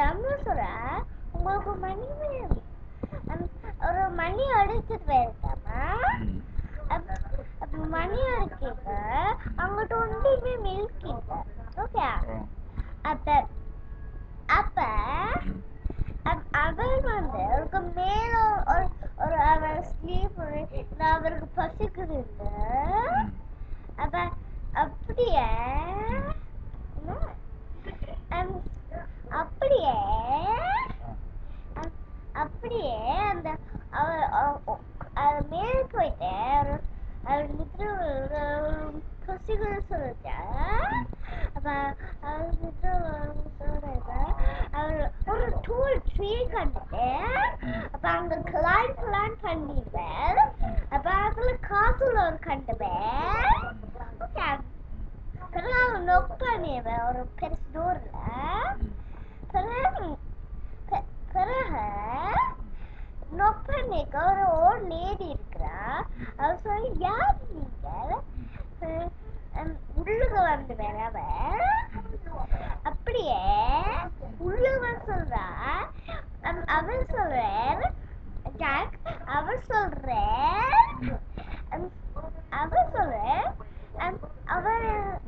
அம்மா சொல்ற உங்களுக்கு மணி வேணும். ஒரு மணி அடிச்சுட்டு போயிருக்காமா. அப்ப மணி அடிக்க அங்கிட்ட ஒன்றுமே மில்க் இல்லை. ஓகே, அப்ப அப்ப அவர் வந்து அவருக்கு மேல ஒரு ஒரு அவர் ஸ்லீப் அவருக்கு பசிக்குது. அப்ப அப்படியே அப்படியே அப்படியே அந்த அவர் மேல போயிட்டு அவர் நித்திர பசிக்குது சொல்லிட்டு அப்ப அவர் நித்திர சொல்றது அவர் ஒரு டூல் ட்ரீ கண்டுட்டு அப்ப அங்க கிளான் பண்ணிடுவேன். அப்ப அதுல காசுல ஒரு கண்டுவேன். பிறகு அவர் நொக் பண்ணிடுவேன் ஒரு பெருசு டோர்ல. பிறகு நொக் பண்ணிக்க ஒரு ஓல்ட் லேடி இருக்கிறா. அவர் சொல்லி யார் நீங்க உள்ளுக வந்து வேற அப்படியே உள்ளுக சொல்றா. அவர் சொல்றார் ஜாக், அவர் சொல்றார்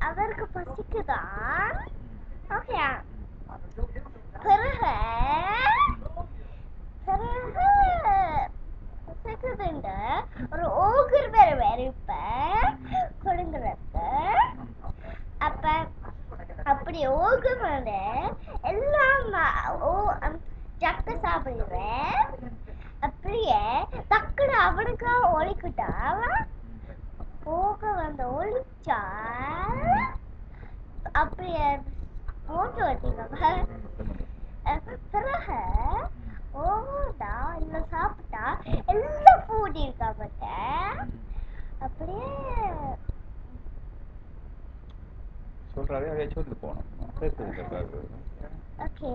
அவருக்கு பசிக்குதான். ஓகே, பிறகு பசிக்குதுண்டு ஒரு ஓகர் வேற இப்ப கொடுங்கிறது. அப்ப அப்படி ஓகர் வந்து எல்லாம் ஜக்க சாப்பிடுவேன். அப்படியே டக்குனு அவனுக்கா ஒழிக்கிட்டா போக வந்து ஒழிச்சா அப்படியே போட்டு வச்சிங்க. பிறகு ஓடா இல்ல சாப்பிட்டா எல்லாம் பூட்டி இருக்கா பட்ட அப்படியே சொல்றாரு. அதே சொல்லி போனோம். ஓகே.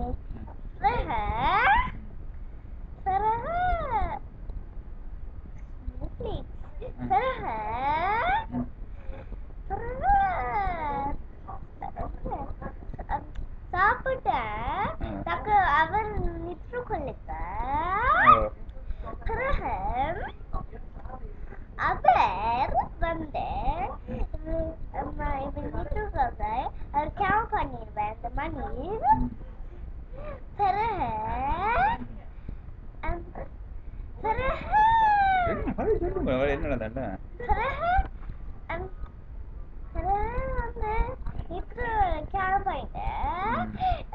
பிறகு சாப்பிட்ட டக்கு அவர் நிற்று கொள்ளுக்க. பிறகு அவர் வந்து நிற்று அவர் கவுண்ட் பண்ணிடுவேன் இந்த மணி. பிறகு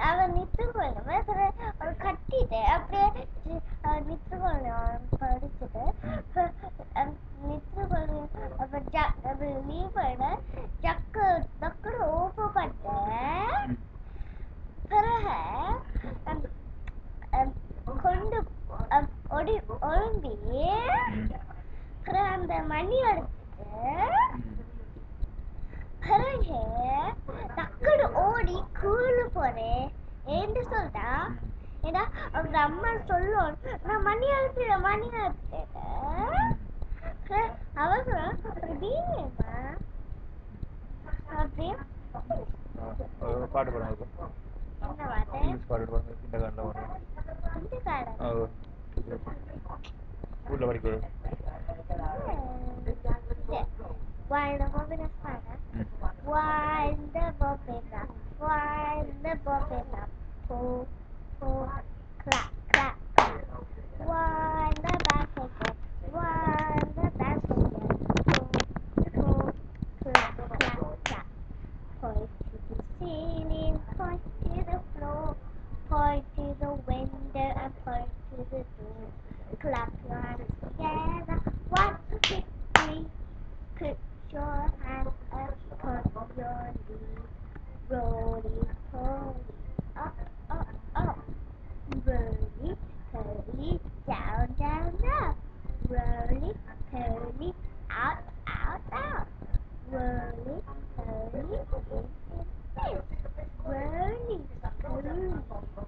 அவன் நித்து கொள்ளுவேன். ஒரு கட்டிட்டு அப்படியே நித்து கொள்ளும் படிச்சுட்டு நித்து கொள்ளும். அப்ப லீவ் பண்ண ஜக்கு டக்குனு ஓப்பன் பண்ணேன். பிறகு கொண்டு ஒழும்பி அந்த மணி எடுத்துட்டு பிறகு டக்குனு ஓடி கூழு போறேன். ஏன்னு சொல்லிட்டா ஏன்னா அவங்க அம்மா சொல்லும் நான் மணி எடுத்துட்டேன். அவ சொல்ல பீமா அப்படி பாட்டு பாடுங்க. என்ன வார்த்தை பாட்டு பாடுங்க. இந்த காலில் வரும். இந்த காலம் ஸ்கூலில் படிக்கிறது. Wind the bobbin of fire. Wind the bobbin up. Wind the bobbin up. Pull, pull, clap, clap, clap. Wind the back again. Wind the back again. Pull, pull, clap, clap, clap. Point to the ceiling, point to the floor. Point to the window and point to the door. Clap your hands together. 1, 2, 3. Put your hands up on your knees. Roly poly, up, up, up. Roly poly, down, down, down. Roly poly, out, out, out. Roly poly, in, in. Roly poly.